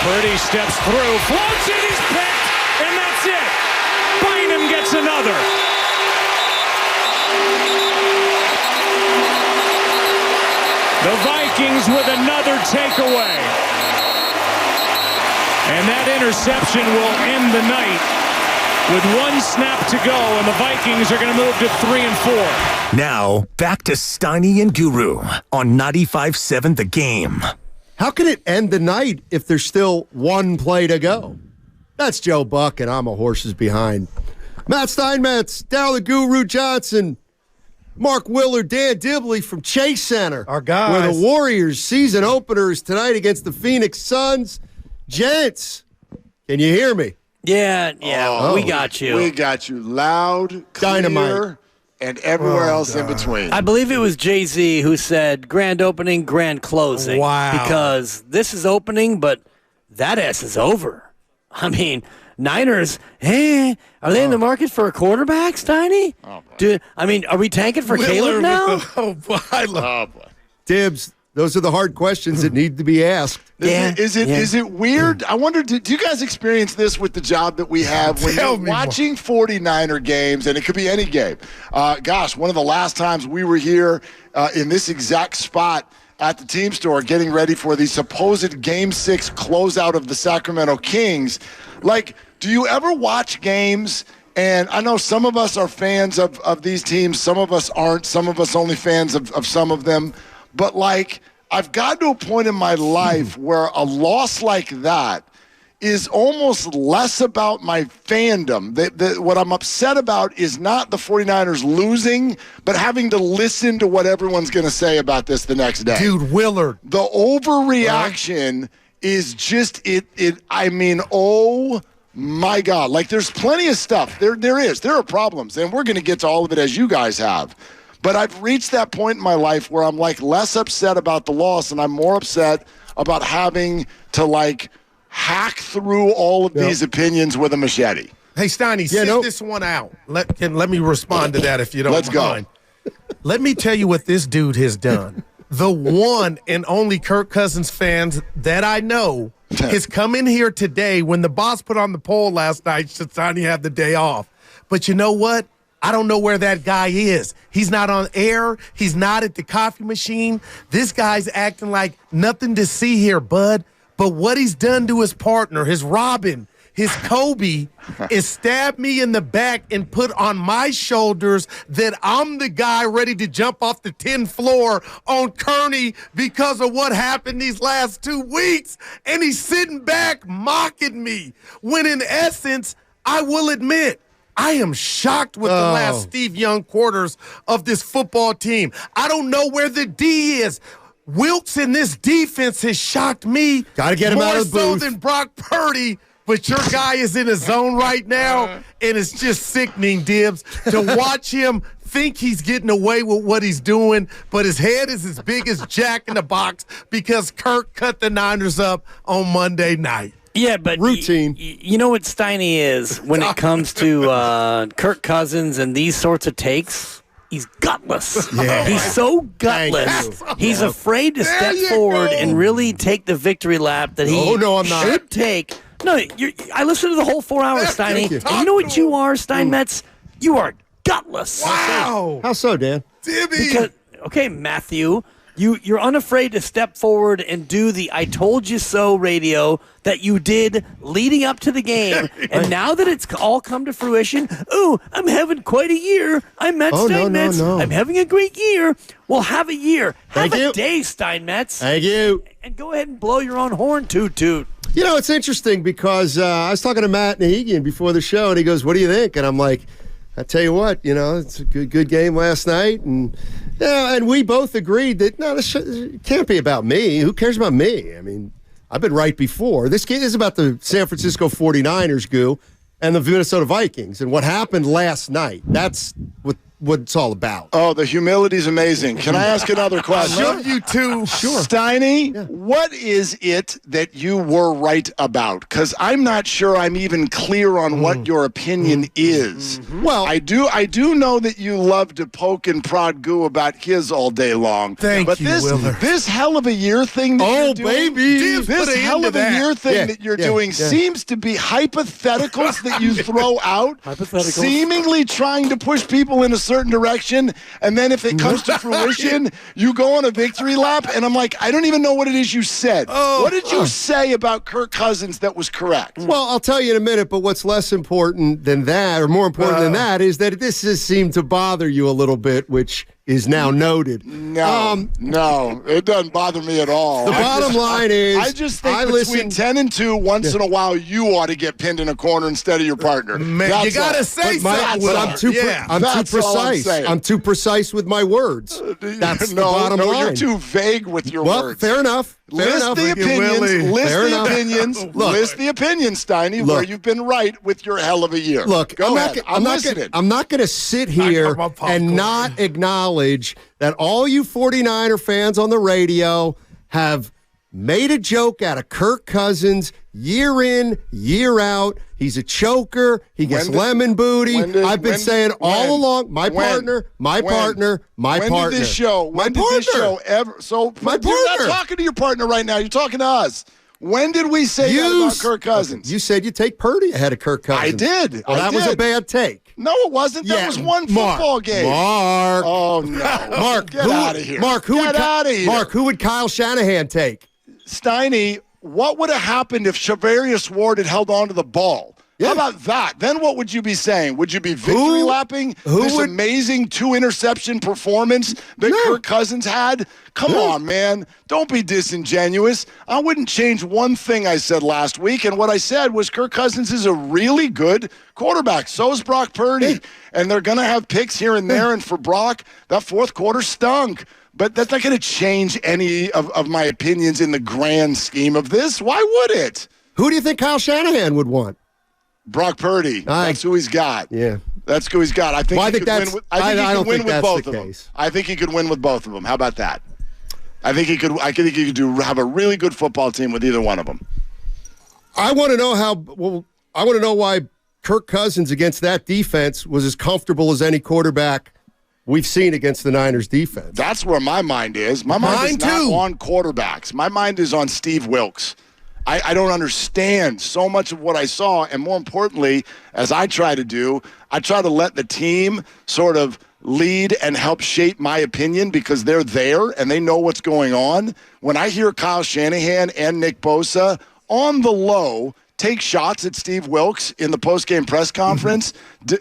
Purdy steps through, floats it, he's picked, and that's it. Bynum gets another. The Vikings with another takeaway. And that interception will end the night with one snap to go, and the Vikings are going to move to 3-4. Now, back to Steiny and Guru on 95.7 The Game. How can it end the night if there's still one play to go? That's Joe Buck, and I'm a horses behind. Matt Steinmetz, Darryl the Guru Johnson, Mark Willard, Dan Dibley from Chase Center. Our guys. Where the Warriors' season openers tonight against the Phoenix Suns. Gents, can you hear me? Yeah, we got you. We got you loud, clear, Dynamite. and everywhere else in between. I believe it was Jay-Z who said grand opening, grand closing. Wow. Because this is opening, but that ass is over. I mean, Niners, are they in the market for a quarterback, Steiny? Oh, boy. Are we tanking for Caleb now? Oh, boy. Dibs, those are the hard questions that need to be asked. Is it weird? I wonder, do you guys experience this with the job that we have when you're watching 49er games, and it could be any game? One of the last times we were here in this exact spot at the team store getting ready for the supposed Game 6 closeout of the Sacramento Kings. Like, do you ever watch games? And I know some of us are fans of these teams. Some of us aren't. Some of us only fans of some of them. But, like, I've got to a point in my life where a loss like that is almost less about my fandom. What I'm upset about is not the 49ers losing, but having to listen to what everyone's going to say about this the next day. Dude, Willard. The overreaction is just oh my God. Like, there's plenty of stuff. There are problems, and we're going to get to all of it as you guys have. But I've reached that point in my life where I'm, like, less upset about the loss, and I'm more upset about having to, like, hack through all of these opinions with a machete. Hey, Steiny, sit this one out. Let me respond to that if you don't mind. Let's go. Let me tell you what this dude has done. The one and only Kirk Cousins fans that I know has come in here today when the boss put on the poll last night, should Steiny have the day off. But you know what? I don't know where that guy is. He's not on air. He's not at the coffee machine. This guy's acting like nothing to see here, bud. But what he's done to his partner, his Robin, his Kobe, is stab me in the back and put on my shoulders that I'm the guy ready to jump off the 10th floor on Kearney because of what happened these last 2 weeks. And he's sitting back mocking me when, in essence, I will admit, I am shocked with the last Steve Young quarters of this football team. I don't know where the D is. Wilkes in this defense has shocked me. Got to get him out of the booth. More so than Brock Purdy, but your guy is in his zone right now, and it's just sickening, Dibs, to watch him think he's getting away with what he's doing, but his head is as big as Jack in the Box because Kirk cut the Niners up on Monday night. Yeah, but routine. You know what Steiny is when it comes to Kirk Cousins and these sorts of takes? He's gutless. Yeah. He's so gutless. He's afraid to step forward and really take the victory lap that he should take. No, I listened to the whole 4 hours, Steiny. And you know what you are, Steinmetz? You are gutless. Wow. How so, Dan? Dibby. Okay, Matthew. You're unafraid to step forward and do the I told you so radio that you did leading up to the game. And now that it's all come to fruition, I'm having quite a year. I'm Matt Steinmetz. No. I'm having a great year. Well, have a year. Have a day, Steinmetz. Thank you. And go ahead and blow your own horn, toot. You know, it's interesting because I was talking to Matt Nahigian before the show, and he goes, "What do you think?" And I'm like, I tell you what, it's a good game last night, and and we both agreed that this can't be about me. Who cares about me? I mean, I've been right before. This game is about the San Francisco 49ers, and the Minnesota Vikings, and what happened last night. That's what what it's all about. Oh, the humility's amazing. Can I ask another question? I love you too. Sure. Steiny, what is it that you were right about? Because I'm not sure I'm even clear on what your opinion is. Well, I do know that you love to poke and prod Goo about his all day long. Thank you, Willard. This hell of a year thing that you're doing, baby. this hell of a year thing that you're doing seems to be hypotheticals that you throw out, seemingly trying to push people in a certain direction, and then if it comes to fruition, you go on a victory lap, and I'm like, I don't even know what it is you said. What did you say about Kirk Cousins that was correct? Well, I'll tell you in a minute, but what's less important than that, or more important than that, is that this has seemed to bother you a little bit, which is now noted. No, it doesn't bother me at all. The bottom line is, I just think between 10 and 2, once in a while, you ought to get pinned in a corner instead of your partner. Man, you got to say something. But I'm too precise. I'm too precise with my words. That's the bottom line. You're too vague with your words. Fair enough. List the opinions, list the opinions, Steiny, where you've been right with your hell of a year. Look, Go ahead. I'm listening. I'm not going to sit here and not acknowledge that all you 49er fans on the radio have made a joke out of Kirk Cousins year in, year out. He's a choker. He gets lemon booty. I've been saying all along, my partner. When did this show ever? So you're not talking to your partner right now. You're talking to us. When did we say that about Kirk Cousins? You said you take Purdy ahead of Kirk Cousins. I did. Well, that was a bad take. No, it wasn't. That was one football game. Mark. Oh, no. Mark, get out of here. Mark, who would Kyle Shanahan take? Steiny, what would have happened if Charvarius Ward had held on to the ball? Yeah. How about that? Then what would you be saying? Would you be victory lapping this amazing 2-interception performance that Kirk Cousins had? Come on, man. Don't be disingenuous. I wouldn't change one thing I said last week, and what I said was Kirk Cousins is a really good quarterback. So is Brock Purdy, and they're going to have picks here and there, and for Brock, that fourth quarter stunk. But that's not going to change any of my opinions in the grand scheme of this. Why would it? Who do you think Kyle Shanahan would want? Brock Purdy. That's who he's got. Yeah. That's who he's got. I think he could win with both of them. I think he could win with both of them. How about that? I think he could have a really good football team with either one of them. I want to know why Kirk Cousins against that defense was as comfortable as any quarterback we've seen against the Niners defense. That's where my mind is. My mind is not on quarterbacks. My mind is on Steve Wilks. I don't understand so much of what I saw, and more importantly, as I try to do, I try to let the team sort of lead and help shape my opinion because they're there and they know what's going on. When I hear Kyle Shanahan and Nick Bosa on the low take shots at Steve Wilks in the post-game press conference,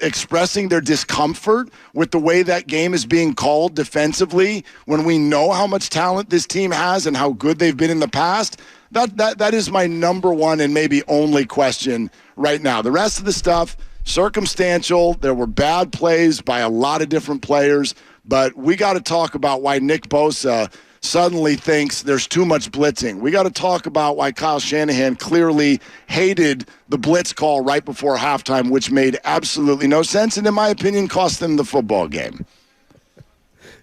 expressing their discomfort with the way that game is being called defensively, when we know how much talent this team has and how good they've been in the past, that is my number one and maybe only question right now. The rest of the stuff, circumstantial. There were bad plays by a lot of different players, but we got to talk about why Nick Bosa suddenly thinks there's too much blitzing. We got to talk about why Kyle Shanahan clearly hated the blitz call right before halftime, which made absolutely no sense and, in my opinion, cost them the football game.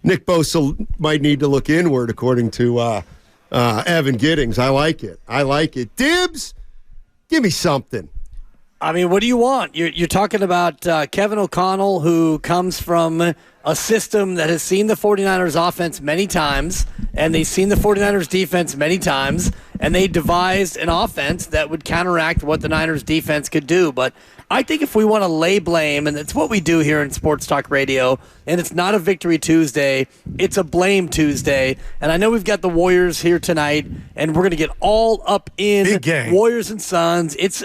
Nick Bosa might need to look inward, according to Evan Giddings. I like it. Dibs, give me something. I mean, what do you want? You're talking about Kevin O'Connell, who comes from a system that has seen the 49ers offense many times, and they've seen the 49ers defense many times, and they devised an offense that would counteract what the Niners defense could do. But I think if we want to lay blame, and it's what we do here in Sports Talk Radio, and it's not a Victory Tuesday, it's a Blame Tuesday. And I know we've got the Warriors here tonight, and we're going to get all up in Warriors and Suns. It's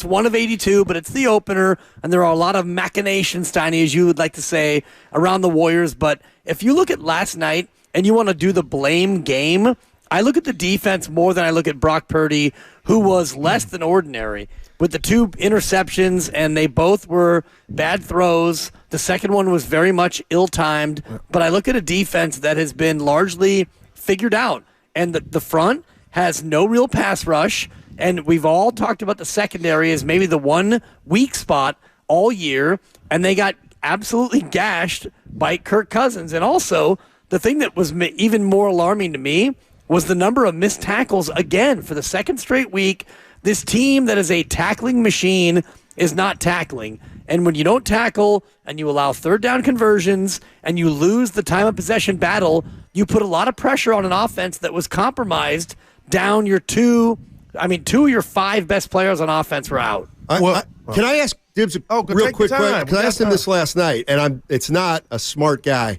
one of 82, but it's the opener, and there are a lot of machinations, Steiny, as you would like to say, around the Warriors. But if you look at last night and you want to do the blame game, I look at the defense more than I look at Brock Purdy, who was less than ordinary with the 2 interceptions, and they both were bad throws. The second one was very much ill-timed, but I look at a defense that has been largely figured out, and the front has no real pass rush, and we've all talked about the secondary as maybe the one weak spot all year, and they got absolutely gashed by Kirk Cousins. And also, the thing that was even more alarming to me was the number of missed tackles again for the second straight week. This team that is a tackling machine is not tackling. And when you don't tackle and you allow third down conversions and you lose the time of possession battle, you put a lot of pressure on an offense that was compromised down your two of your 5 best players on offense were out. Can I ask Dibs a real quick question? Because I asked him this last night, and it's not a smart guy.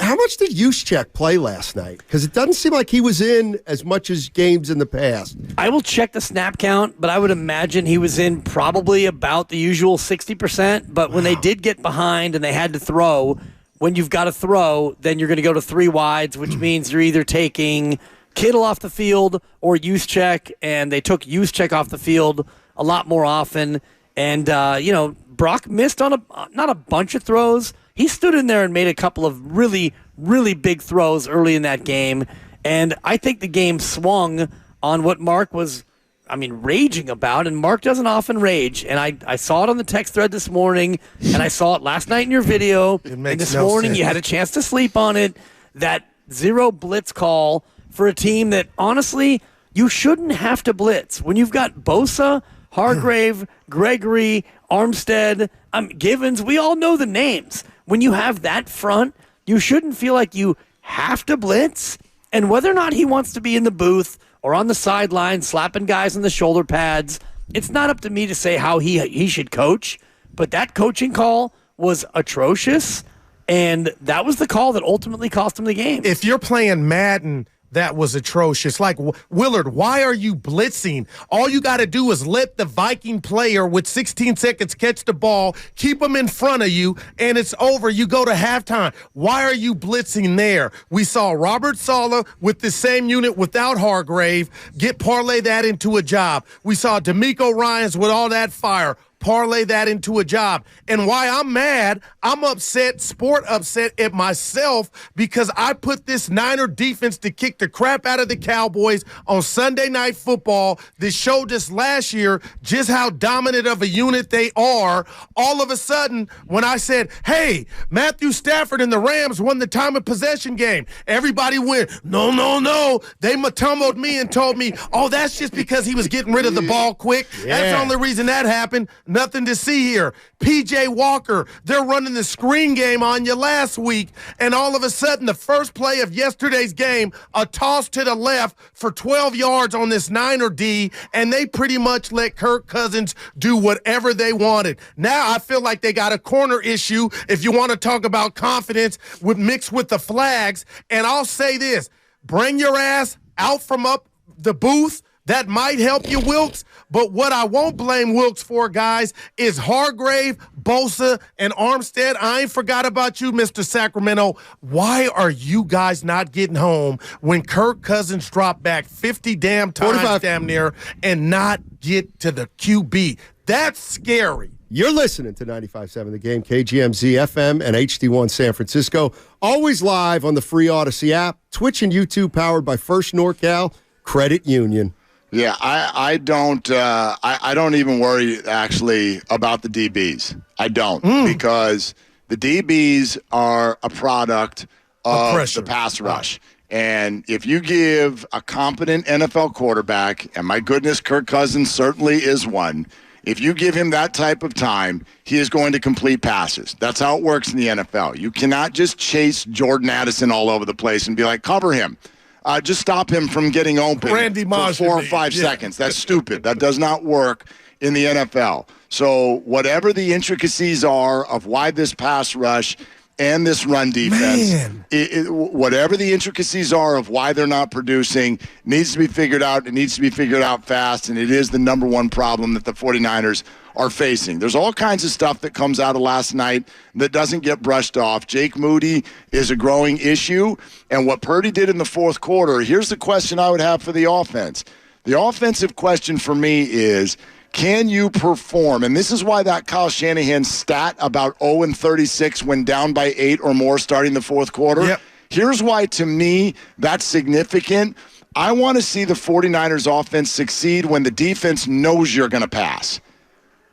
How much did Juszczyk play last night? Because it doesn't seem like he was in as much as games in the past. I will check the snap count, but I would imagine he was in probably about the usual 60%. But when they did get behind and they had to throw, when you've got to throw, then you're going to go to 3 wides, which means you're either taking Kittle off the field or Juszczyk, and they took Juszczyk off the field a lot more often. And, Brock missed on not a bunch of throws. He stood in there and made a couple of really, really big throws early in that game. And I think the game swung on what Mark was, raging about. And Mark doesn't often rage. And I saw it on the text thread this morning, and I saw it last night in your video. And this morning you had a chance to sleep on it. That 0 blitz call for a team that, honestly, you shouldn't have to blitz. When you've got Bosa, Hargrave, Gregory, Armstead, Givens, we all know the names. When you have that front, you shouldn't feel like you have to blitz. And whether or not he wants to be in the booth or on the sideline slapping guys on the shoulder pads, it's not up to me to say how he should coach. But that coaching call was atrocious, and that was the call that ultimately cost him the game. If you're playing Madden, that was atrocious. Like, Willard, why are you blitzing? All you got to do is let the Viking player with 16 seconds catch the ball, keep them in front of you, and it's over. You go to halftime. Why are you blitzing there? We saw Robert Saleh with the same unit without Hargrave parlay that into a job. We saw D'Amico Ryans with all that fire. Parlay that into a job. And why I'm mad, I'm upset at myself because I put this Niner defense to kick the crap out of the Cowboys on Sunday Night Football. This showed us last year just how dominant of a unit they are. All of a sudden, when I said, hey, Matthew Stafford and the Rams won the time of possession game, everybody went, no. They matumbled me and told me, oh, that's just because he was getting rid of the ball quick. Yeah. That's the only reason that happened. Nothing to see here. P.J. Walker, they're running the screen game on you last week, and all of a sudden, the first play of yesterday's game, a toss to the left for 12 yards on this Niner D, and they pretty much let Kirk Cousins do whatever they wanted. Now I feel like they got a corner issue if you want to talk about confidence mixed with the flags, and I'll say this, bring your ass out from up the booth. That might help you, Wilkes, but what I won't blame Wilkes for, guys, is Hargrave, Bosa, and Armstead. I ain't forgot about you, Mr. Sacramento. Why are you guys not getting home when Kirk Cousins dropped back 50 damn times damn near and not get to the QB? That's scary. You're listening to 95.7 The Game, KGMZ FM and HD1 San Francisco. Always live on the free Odyssey app, Twitch and YouTube, powered by First NorCal Credit Union. Yeah, I don't even worry actually about the DBs. I don't because the DBs are a product of the pass rush. And if you give a competent NFL quarterback, and my goodness, Kirk Cousins certainly is one, if you give him that type of time, he is going to complete passes. That's how it works in the NFL. You cannot just chase Jordan Addison all over the place and be like, cover him. Just stop him from getting open for 4 or 5 seconds. That's stupid. That does not work in the NFL. So whatever the intricacies are of why this pass rush and this run defense, whatever the intricacies are of why they're not producing, needs to be figured out. It needs to be figured out fast, and it is the number one problem that the 49ers are facing. There's all kinds of stuff that comes out of last night that doesn't get brushed off. Jake Moody is a growing issue, and what Purdy did in the fourth quarter, here's the question I would have for the offense. The offensive question for me is, can you perform? And this is why that Kyle Shanahan stat about 0-36 when down by 8 or more starting the fourth quarter. Yep. Here's why, to me, that's significant. I want to see the 49ers offense succeed when the defense knows you're going to pass.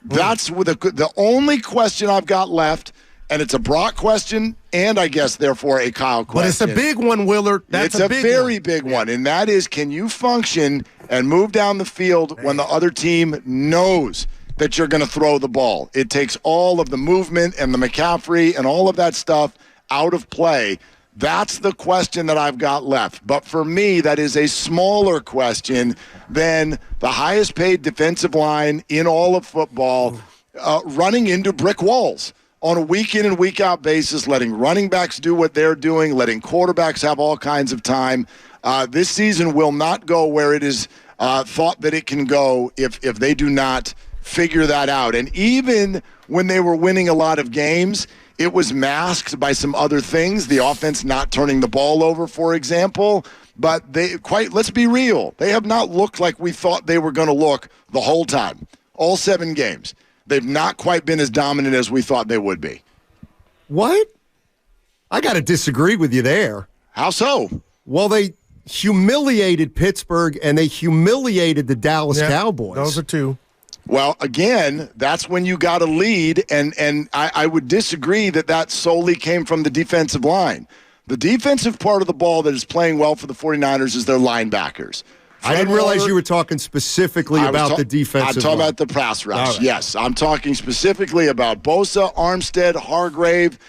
That's the only question I've got left. And it's a Brock question, and I guess, therefore, a Kyle question. But it's a big one, Willard. That's it's a very big one, and that is, can you function and move down the field when the other team knows that you're going to throw the ball? It takes all of the movement and the McCaffrey and all of that stuff out of play. That's the question that I've got left. But for me, that is a smaller question than the highest paid defensive line in all of football running into brick walls on a week in and week out basis, letting running backs do what they're doing, letting quarterbacks have all kinds of time. This season will not go where it is thought that it can go if they do not figure that out. And even when they were winning a lot of games, it was masked by some other things, the offense not turning the ball over, for example. But let's be real, they have not looked like we thought they were going to look the whole time, all 7 games. They've not quite been as dominant as we thought they would be. What? I got to disagree with you there. How so? Well, they humiliated Pittsburgh and they humiliated the Dallas Cowboys. Those are 2. Well, again, that's when you got a lead, and I would disagree that solely came from the defensive line. The defensive part of the ball that is playing well for the 49ers is their linebackers. I didn't realize you were talking specifically about the defensive I'm talking line. about the pass rush, right. Yes. I'm talking specifically about Bosa, Armstead, Hargrave,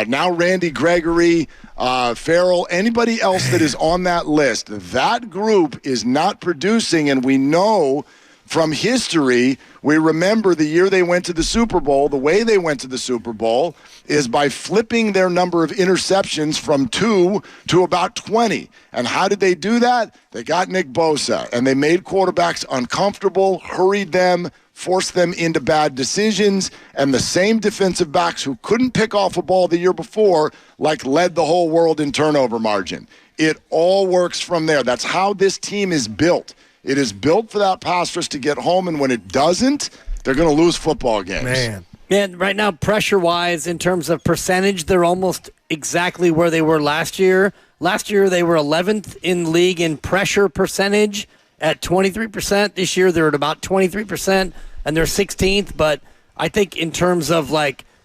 now Randy Gregory, Farrell, anybody else that is on that list. That group is not producing, and we know from history, we remember the year they went to the Super Bowl, the way they went to the Super Bowl is by flipping their number of interceptions from 2 to about 20. And how did they do that? They got Nick Bosa, and they made quarterbacks uncomfortable, hurried them, forced them into bad decisions, and the same defensive backs who couldn't pick off a ball the year before, led the whole world in turnover margin. It all works from there. That's how this team is built. It is built for that pass rush to get home, and when it doesn't, they're going to lose football games. Man, right now, pressure-wise, in terms of percentage, they're almost exactly where they were last year. Last year, they were 11th in league in pressure percentage at 23%. This year, they're at about 23%, and they're 16th. But I think in terms of,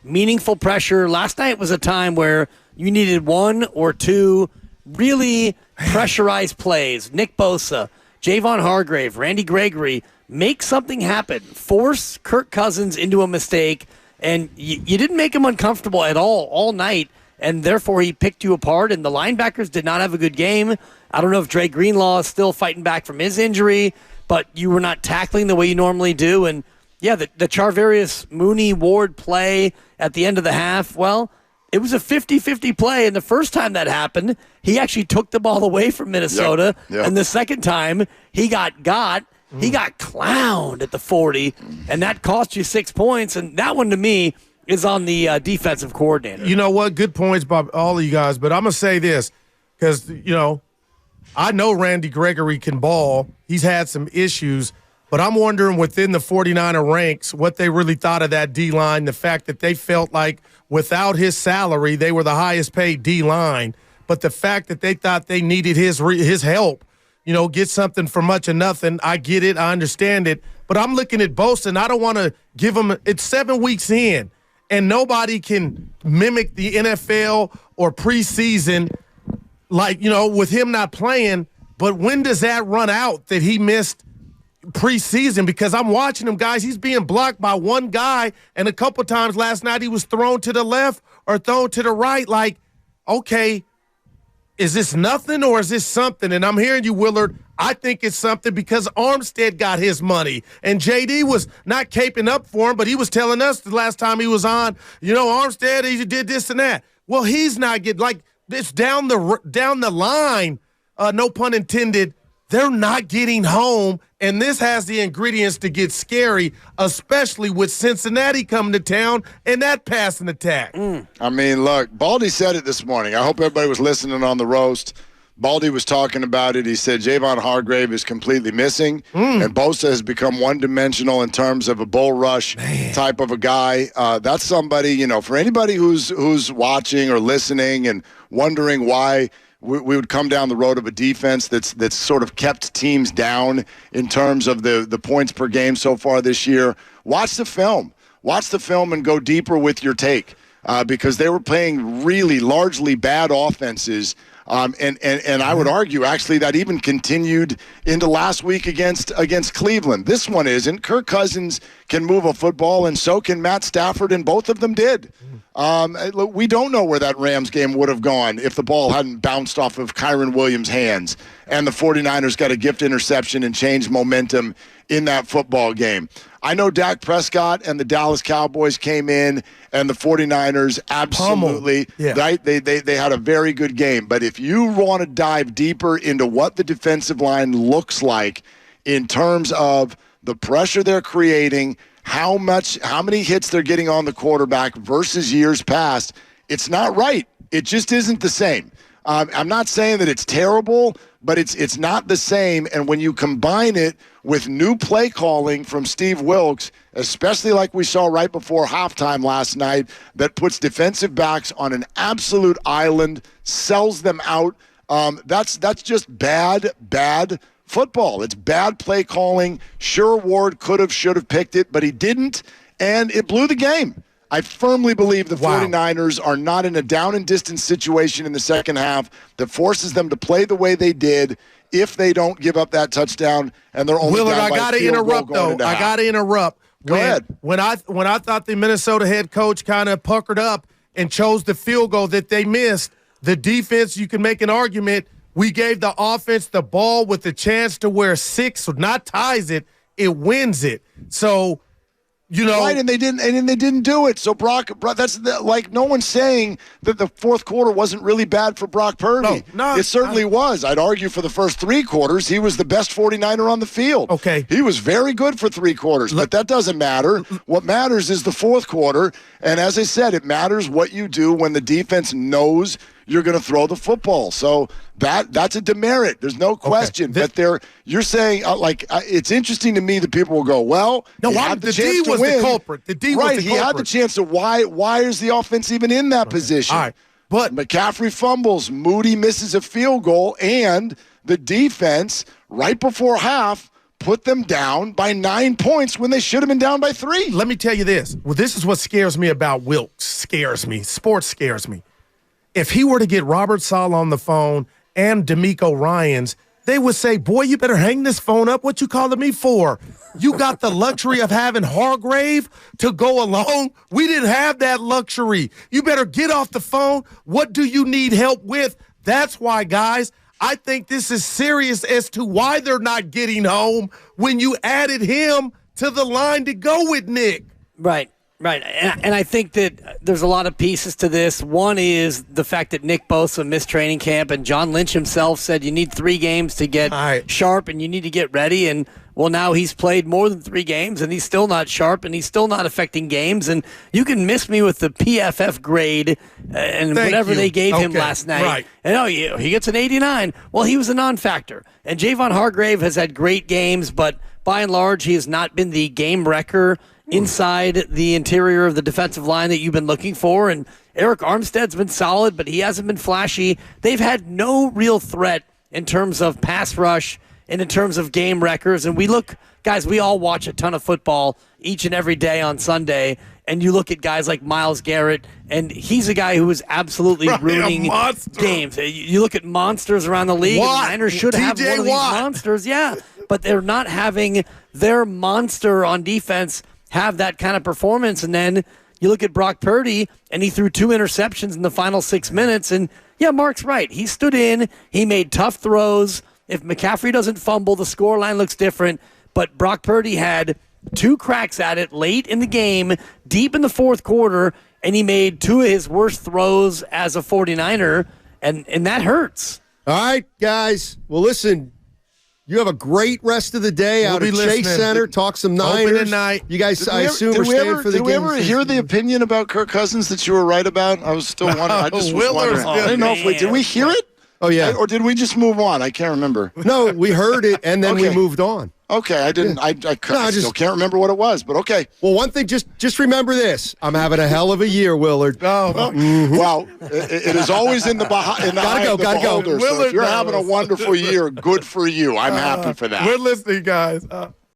meaningful pressure, last night was a time where you needed 1 or 2 really pressurized plays. Nick Bosa, Javon Hargrave, Randy Gregory, make something happen. Force Kirk Cousins into a mistake, and you didn't make him uncomfortable at all night, and therefore he picked you apart, and the linebackers did not have a good game. I don't know if Dre Greenlaw is still fighting back from his injury, but you were not tackling the way you normally do. And, the Charvarius Mooney-Ward play at the end of the half, well, it was a 50-50 play, and the first time that happened, he actually took the ball away from Minnesota, and the second time he got clowned at the 40, and that cost you 6 points, and that one to me is on the defensive coordinator. You know what? Good points by all of you guys, but I'm going to say this because, I know Randy Gregory can ball. He's had some issues, but I'm wondering within the 49er ranks what they really thought of that D-line, the fact that they felt like without his salary, they were the highest paid D-line, but the fact that they thought they needed his help, get something for much of nothing. I get it. I understand it. But I'm looking at Bosa, and I don't want to give him – it's 7 weeks in, and nobody can mimic the NFL or preseason with him not playing. But when does that run out that he missed preseason? Because I'm watching him, guys. He's being blocked by one guy, and a couple times last night he was thrown to the left or thrown to the right. Okay, is this nothing or is this something? And I'm hearing you, Willard. I think it's something because Armstead got his money, and JD was not caping up for him, but he was telling us the last time he was on, Armstead, he did this and that. Well, he's not getting it's down the line. No pun intended. They're not getting home, and this has the ingredients to get scary, especially with Cincinnati coming to town and that passing attack. I mean, look, Baldy said it this morning. I hope everybody was listening on the roast. Baldy was talking about it. He said Javon Hargrave is completely missing, and Bosa has become one-dimensional in terms of a bull rush type of a guy. That's somebody, for anybody who's watching or listening and wondering why we would come down the road of a defense that's sort of kept teams down in terms of the points per game so far this year. Watch the film. Watch the film and go deeper with your take. because they were playing really largely bad offenses. And I would argue, actually, that even continued into last week against Cleveland. This one isn't. Kirk Cousins can move a football, and so can Matt Stafford, and both of them did. We don't know where that Rams game would have gone if the ball hadn't bounced off of Kyron Williams' hands and the 49ers got a gift interception and changed momentum in that football game. I know Dak Prescott and the Dallas Cowboys came in, and the 49ers absolutely, right? They had a very good game. But if you want to dive deeper into what the defensive line looks like in terms of the pressure they're creating, how many hits they're getting on the quarterback versus years past, it's not right. It just isn't the same. I'm not saying that it's terrible, but it's not the same. And when you combine it with new play calling from Steve Wilks, especially like we saw right before halftime last night, that puts defensive backs on an absolute island, sells them out, that's just bad football. It's bad play calling. Sure, Ward could have, should have picked it, but he didn't, and it blew the game. I firmly believe the 49ers are not in a down and distance situation in the second half that forces them to play the way they did if they don't give up that touchdown and they're only Willard, down by I gotta interrupt though. I gotta interrupt. Go ahead. When I thought the Minnesota head coach kind of puckered up and chose the field goal that they missed, the defense, you can make an argument. We gave the offense the ball with the chance to where 6 not ties it, it wins it. So, you know, right, and they didn't do it. So Brock, that's like no one's saying that the fourth quarter wasn't really bad for Brock Purdy. No, it certainly was. I'd argue for the first 3 quarters, he was the best 49er on the field. Okay, he was very good for 3 quarters, but that doesn't matter. What matters is the fourth quarter, and as I said, it matters what you do when the defense knows you're going to throw the football. So that's a demerit. There's no question. But you're saying it's interesting to me that people will go, well, no, the D was the culprit. The D was the culprit. He had the chance to. Why is the offense even in that position? All right, but McCaffrey fumbles, Moody misses a field goal, and the defense right before half put them down by 9 points when they should have been down by 3. Let me tell you this. Well, this is what scares me about Wilkes. Scares me. Sports scares me. If he were to get Robert Saleh on the phone and D'Amico Ryans, they would say, boy, you better hang this phone up. What you calling me for? You got the luxury of having Hargrave to go along. We didn't have that luxury. You better get off the phone. What do you need help with? That's why, guys, I think this is serious as to why they're not getting home when you added him to the line to go with Nick. Right. Right, and I think that there's a lot of pieces to this. One is the fact that Nick Bosa missed training camp, and John Lynch himself said you need 3 games to get sharp and you need to get ready. And, well, now he's played more than 3 games, and he's still not sharp, and he's still not affecting games. And you can miss me with the PFF grade and whatever they gave him last night. Right. And, he gets an 89. Well, he was a non-factor. And Javon Hargrave has had great games, but by and large, he has not been the game wrecker inside the interior of the defensive line that you've been looking for. And Eric Armstead's been solid, but he hasn't been flashy. They've had no real threat in terms of pass rush and in terms of game wreckers. And we all watch a ton of football each and every day on Sunday. And you look at guys like Myles Garrett, and he's a guy who is absolutely ruining games. You look at monsters around the league, and the Niners should have one of these monsters. Yeah, but they're not having their monster on defense have that kind of performance. And then you look at Brock Purdy, and he threw 2 interceptions in the final 6 minutes. And, yeah, Mark's right. He stood in. He made tough throws. If McCaffrey doesn't fumble, the scoreline looks different. But Brock Purdy had 2 cracks at it late in the game, deep in the fourth quarter, and he made 2 of his worst throws as a 49er, and that hurts. All right, guys. Well, listen, you have a great rest of the day out at Chase Center. Talk some Niners. Open night. You guys, I assume, are staying for the game. Did we ever hear the opinion about Kirk Cousins that you were right about? I was still wondering. I just was wondering. I didn't know if did we hear it? Oh, yeah. Or did we just move on? I can't remember. No, we heard it, and then we moved on. Okay, I didn't. I still can't remember what it was, but okay. Well, one thing, just remember this: I'm having a hell of a year, Willard. Well, it is always in the eye of the beholder. So if you're having a wonderful year, good for you. I'm happy for that. We're listening, guys.